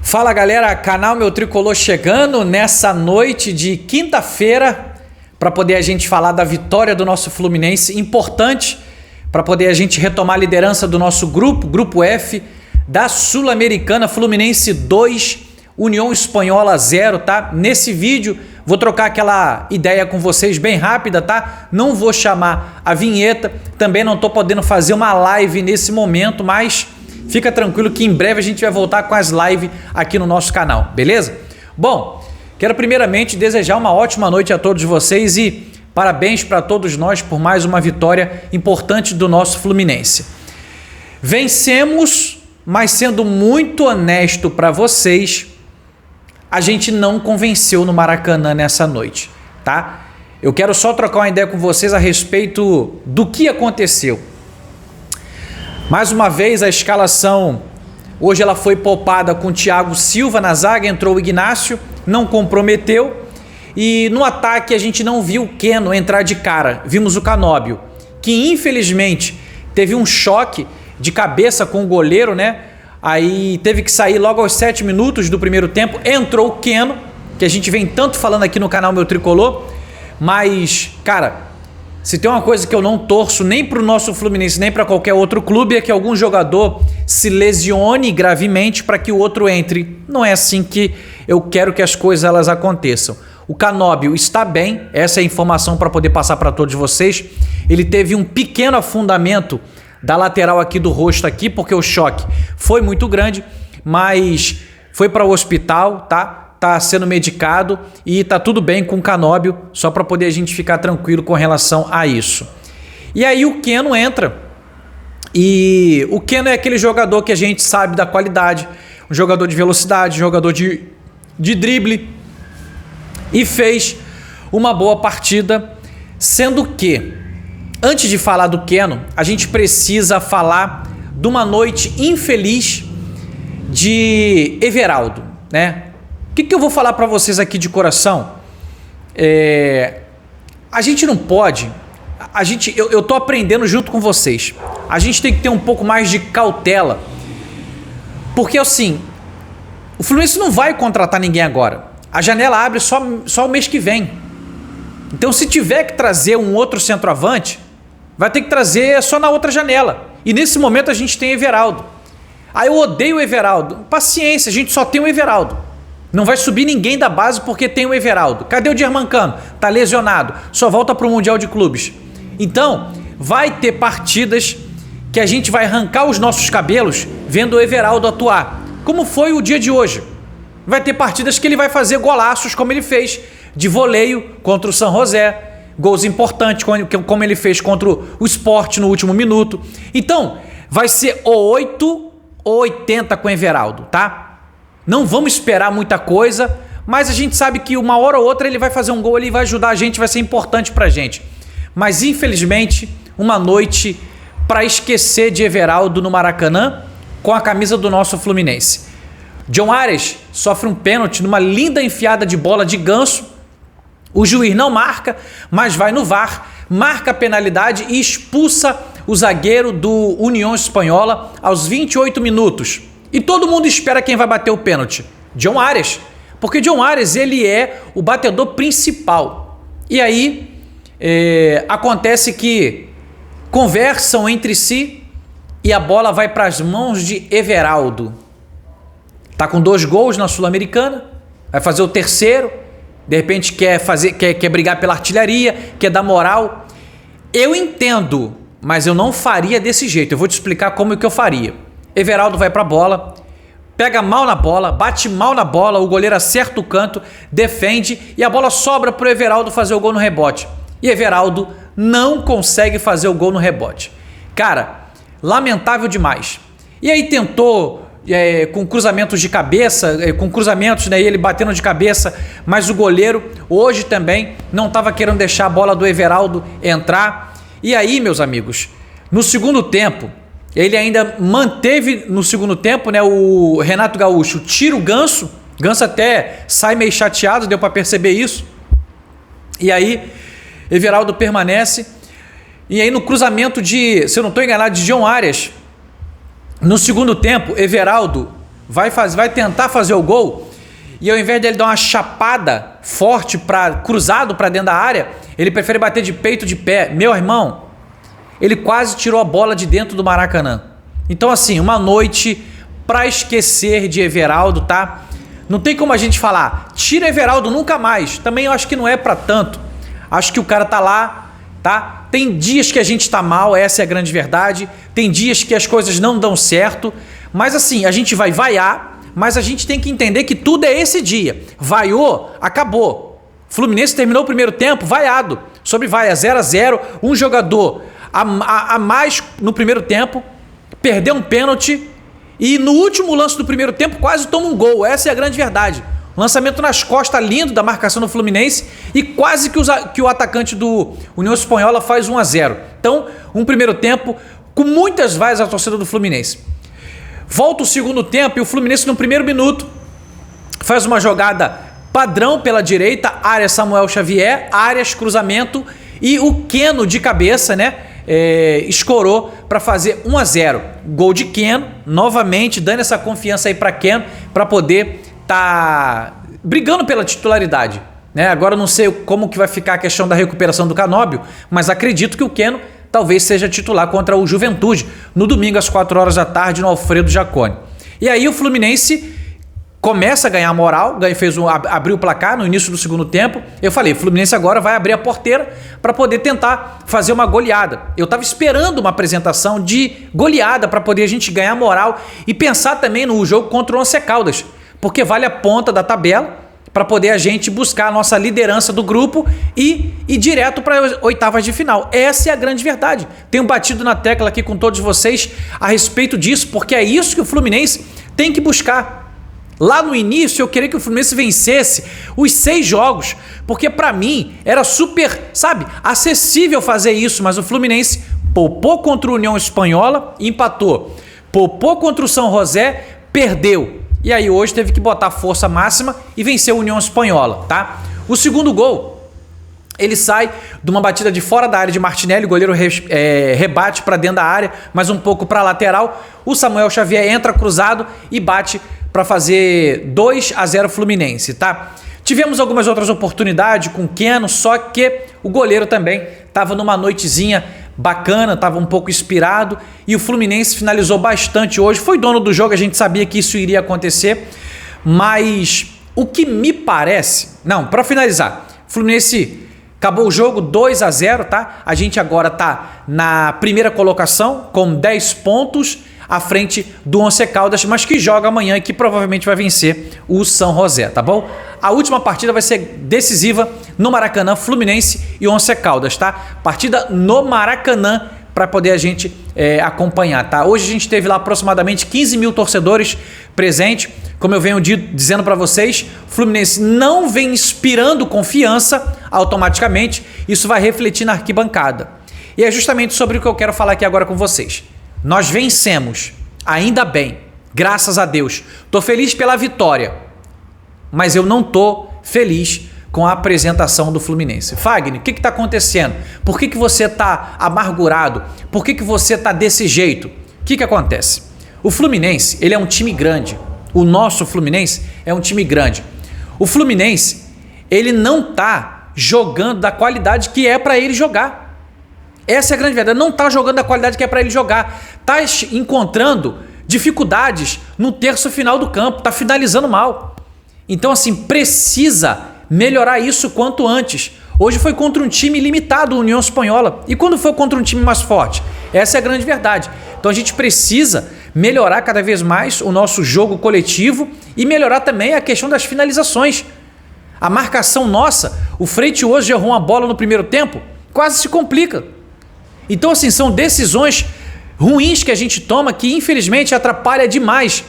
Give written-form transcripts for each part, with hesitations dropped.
Fala galera, canal Meu Tricolor chegando nessa noite de quinta-feira para poder a gente falar da vitória do nosso Fluminense, importante para poder a gente retomar a liderança do nosso grupo F da Sul-Americana. Fluminense 2, União Espanhola 0, tá? Nesse vídeo vou trocar aquela ideia com vocês bem rápida, tá? Não vou chamar a vinheta, também não tô podendo fazer uma live nesse momento, mas fica tranquilo que em breve a gente vai voltar com as lives aqui no nosso canal, beleza? Bom, quero primeiramente desejar uma ótima noite a todos vocês e parabéns para todos nós por mais uma vitória importante do nosso Fluminense. Vencemos, mas sendo muito honesto para vocês, a gente não convenceu no Maracanã nessa noite, tá? Eu quero só trocar uma ideia com vocês a respeito do que aconteceu. Mais uma vez a escalação, hoje ela foi poupada com o Thiago Silva na zaga, entrou o Ignacio, não comprometeu. E no ataque a gente não viu o Keno entrar de cara, vimos o Canóbio, que infelizmente teve um choque de cabeça com o goleiro, né? Aí teve que sair logo aos 7 minutos do primeiro tempo, entrou o Keno, que a gente vem tanto falando aqui no canal Meu Tricolor, mas, cara, se tem uma coisa que eu não torço nem para o nosso Fluminense, nem para qualquer outro clube, é que algum jogador se lesione gravemente para que o outro entre. Não é assim que eu quero que as coisas elas aconteçam. O Canóbio está bem, essa é a informação para poder passar para todos vocês. Ele teve um pequeno afundamento da lateral aqui do rosto aqui, porque o choque foi muito grande, mas foi para o hospital, tá? Tá sendo medicado e tá tudo bem com o Canóbio, só para poder a gente ficar tranquilo com relação a isso. E aí o Keno entra, e o Keno é aquele jogador que a gente sabe da qualidade, um jogador de velocidade, jogador de drible, e fez uma boa partida, sendo que, antes de falar do Keno, a gente precisa falar de uma noite infeliz de Everaldo, né? O que eu vou falar para vocês aqui de coração? A gente não pode... Eu tô aprendendo junto com vocês. A gente tem que ter um pouco mais de cautela. Porque assim, o Fluminense não vai contratar ninguém agora. A janela abre só o mês que vem. Então se tiver que trazer um outro centroavante, vai ter que trazer só na outra janela. E nesse momento a gente tem Everaldo. Aí eu odeio o Everaldo. Paciência, a gente só tem o Everaldo. Não vai subir ninguém da base porque tem o Everaldo. Cadê o Germancano? Tá lesionado. Só volta pro Mundial de Clubes. Então, vai ter partidas que a gente vai arrancar os nossos cabelos vendo o Everaldo atuar. Como foi o dia de hoje. Vai ter partidas que ele vai fazer golaços como ele fez de voleio contra o San José. Gols importantes como ele fez contra o Sport no último minuto. Então, vai ser ou 8 ou 80 com o Everaldo, tá? Não vamos esperar muita coisa, mas a gente sabe que uma hora ou outra ele vai fazer um gol, ele vai ajudar a gente, vai ser importante pra gente. Mas infelizmente, uma noite para esquecer de Everaldo no Maracanã com a camisa do nosso Fluminense. John Arias sofre um pênalti numa linda enfiada de bola de ganso. O juiz não marca, mas vai no VAR, marca a penalidade e expulsa o zagueiro do União Espanhola aos 28 minutos. E todo mundo espera quem vai bater o pênalti. John Arias. Porque John Arias, ele é o batedor principal. E aí, acontece que conversam entre si e a bola vai para as mãos de Everaldo. Tá com 2 gols na Sul-Americana, vai fazer o terceiro, de repente quer brigar pela artilharia, quer dar moral. Eu entendo, mas eu não faria desse jeito. Eu vou te explicar como é que eu faria. Everaldo vai pra bola, pega mal na bola, bate mal na bola, o goleiro acerta o canto, defende e a bola sobra pro Everaldo fazer o gol no rebote. E Everaldo não consegue fazer o gol no rebote. Cara, lamentável demais. E aí tentou com cruzamentos de cabeça, né, ele batendo de cabeça, mas o goleiro hoje também não estava querendo deixar a bola do Everaldo entrar. E aí, meus amigos, no segundo tempo, ele ainda manteve no segundo tempo, né? O Renato Gaúcho tira o Ganso. Ganso até sai meio chateado, deu para perceber isso. E aí, Everaldo permanece. E aí no cruzamento se eu não estou enganado, de John Arias, no segundo tempo, Everaldo vai tentar fazer o gol, e ao invés dele dar uma chapada forte, cruzado para dentro da área, ele prefere bater de peito, de pé. Meu irmão, ele quase tirou a bola de dentro do Maracanã. Então assim, uma noite para esquecer de Everaldo, tá? Não tem como a gente falar, tira Everaldo nunca mais. Também eu acho que não é para tanto. Acho que o cara tá lá, tá? Tem dias que a gente tá mal, essa é a grande verdade. Tem dias que as coisas não dão certo. Mas assim, a gente vai vaiar, mas a gente tem que entender que tudo é esse dia. Vaiou, acabou. Fluminense terminou o primeiro tempo vaiado. Sobre vaia 0-0, um jogador a mais no primeiro tempo, perdeu um pênalti e no último lance do primeiro tempo quase toma um gol. Essa é a grande verdade. Lançamento nas costas lindo da marcação do Fluminense e quase que o atacante do União Espanhola faz 1-0. Então, um primeiro tempo com muitas vaias à torcida do Fluminense. Volta o segundo tempo e o Fluminense no primeiro minuto faz uma jogada padrão pela direita, área Samuel Xavier, áreas, cruzamento e o Keno de cabeça, né? Escorou para fazer 1-0. Gol de Keno, novamente dando essa confiança aí para Keno para poder tá brigando pela titularidade, né? Agora eu não sei como que vai ficar a questão da recuperação do Canóbio, mas acredito que o Keno talvez seja titular contra o Juventude no domingo às 4 horas da tarde no Alfredo Jaconi. E aí o Fluminense começa a ganhar moral, abriu o placar no início do segundo tempo. Eu falei, o Fluminense agora vai abrir a porteira para poder tentar fazer uma goleada. Eu estava esperando uma apresentação de goleada para poder a gente ganhar moral e pensar também no jogo contra o Once Caldas, porque vale a ponta da tabela para poder a gente buscar a nossa liderança do grupo e ir direto para as oitavas de final. Essa é a grande verdade. Tenho batido na tecla aqui com todos vocês a respeito disso, porque é isso que o Fluminense tem que buscar. Lá no início eu queria que o Fluminense vencesse os 6 jogos, porque para mim era super, acessível fazer isso, mas o Fluminense poupou contra o União Espanhola e empatou. Poupou contra o São José, perdeu. E aí hoje teve que botar força máxima e vencer a União Espanhola, tá? O segundo gol, ele sai de uma batida de fora da área de Martinelli, o goleiro rebate para dentro da área, mas um pouco para a lateral. O Samuel Xavier entra cruzado e bate para fazer 2-0 Fluminense, tá? Tivemos algumas outras oportunidades com o Keno, só que o goleiro também estava numa noitezinha bacana, estava um pouco inspirado e o Fluminense finalizou bastante hoje. Foi dono do jogo, a gente sabia que isso iria acontecer, mas o que me parece... Não, para finalizar, o Fluminense acabou o jogo 2-0, tá? A gente agora tá na primeira colocação com 10 pontos à frente do Once Caldas, mas que joga amanhã e que provavelmente vai vencer o São José, tá bom? A última partida vai ser decisiva no Maracanã, Fluminense e Once Caldas, tá? Partida no Maracanã para poder a gente acompanhar, tá? Hoje a gente teve lá aproximadamente 15 mil torcedores presentes. Como eu venho dizendo para vocês, o Fluminense não vem inspirando confiança automaticamente. Isso vai refletir na arquibancada. E é justamente sobre o que eu quero falar aqui agora com vocês. Nós vencemos, ainda bem, graças a Deus. Tô feliz pela vitória, mas eu não tô feliz com a apresentação do Fluminense. Fagner, o que está acontecendo? Por que você está amargurado? Por que você está desse jeito? O que acontece? O Fluminense, ele é um time grande. O nosso Fluminense é um time grande. O Fluminense, ele não está jogando da qualidade que é para ele jogar. Essa é a grande verdade. Não está jogando da qualidade que é para ele jogar. Está encontrando dificuldades no terço final do campo. Está finalizando mal. Então, assim, precisa melhorar isso quanto antes. Hoje foi contra um time limitado, a União Espanhola. E quando foi contra um time mais forte? Essa é a grande verdade. Então a gente precisa melhorar cada vez mais o nosso jogo coletivo e melhorar também a questão das finalizações. A marcação nossa, o Freite hoje errou uma bola no primeiro tempo, quase se complica. Então, assim, são decisões ruins que a gente toma que infelizmente atrapalha demais,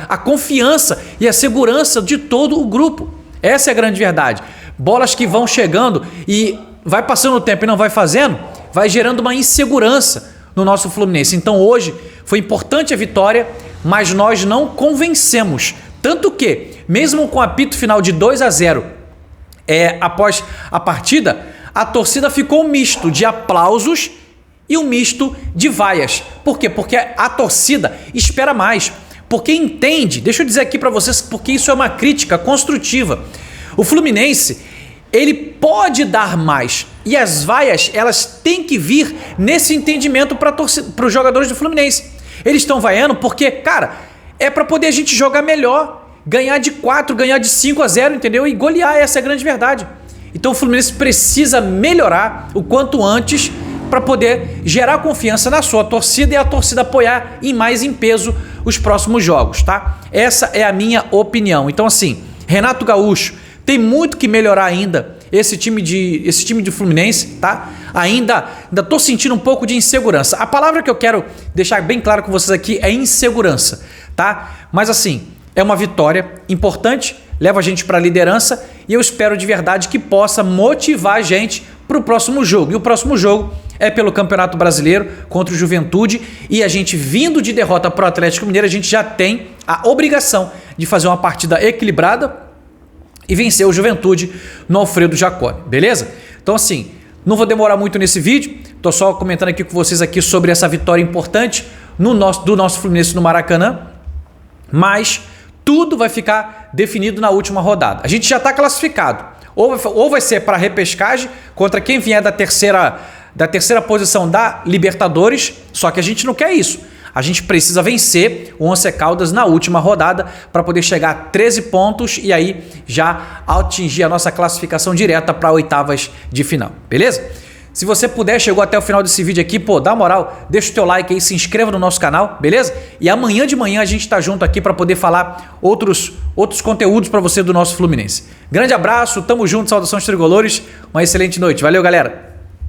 a confiança e a segurança de todo o grupo. Essa é a grande verdade. Bolas que vão chegando e vai passando o tempo e não vai fazendo, vai gerando uma insegurança no nosso Fluminense. Então hoje foi importante a vitória, mas nós não convencemos. Tanto que, mesmo com o apito final de 2-0, após a partida, a torcida ficou um misto de aplausos e um misto de vaias. Por quê? Porque a torcida espera mais. porque entende, deixa eu dizer aqui para vocês, porque isso é uma crítica construtiva. O Fluminense, ele pode dar mais, e as vaias, elas têm que vir nesse entendimento para os jogadores do Fluminense. Eles estão vaiando porque, cara, é para poder a gente jogar melhor, ganhar de 4, ganhar de 5-0, entendeu? E golear, essa é a grande verdade. Então o Fluminense precisa melhorar o quanto antes para poder gerar confiança na sua torcida e a torcida apoiar em peso os próximos jogos, tá? Essa é a minha opinião. Então assim, Renato Gaúcho tem muito que melhorar ainda esse time de Fluminense, tá? Ainda tô sentindo um pouco de insegurança. A palavra que eu quero deixar bem claro com vocês aqui é insegurança, tá? Mas assim, é uma vitória importante, leva a gente para a liderança e eu espero de verdade que possa motivar a gente para o próximo jogo. E o próximo jogo é pelo Campeonato Brasileiro contra o Juventude e a gente vindo de derrota para o Atlético Mineiro, a gente já tem a obrigação de fazer uma partida equilibrada e vencer o Juventude no Alfredo Jaconi, beleza? Então assim, não vou demorar muito nesse vídeo, tô só comentando aqui com vocês aqui sobre essa vitória importante do nosso Fluminense no Maracanã, mas tudo vai ficar definido na última rodada. A gente já está classificado, ou vai ser para repescagem contra quem vier da terceira posição da Libertadores, só que a gente não quer isso. A gente precisa vencer o Once Caldas na última rodada para poder chegar a 13 pontos e aí já atingir a nossa classificação direta para oitavas de final, beleza? Se você puder, chegou até o final desse vídeo aqui, pô, dá moral, deixa o teu like aí, se inscreva no nosso canal, beleza? E amanhã de manhã a gente tá junto aqui para poder falar outros conteúdos para você do nosso Fluminense. Grande abraço, tamo junto, saudações tricolores, uma excelente noite. Valeu, galera!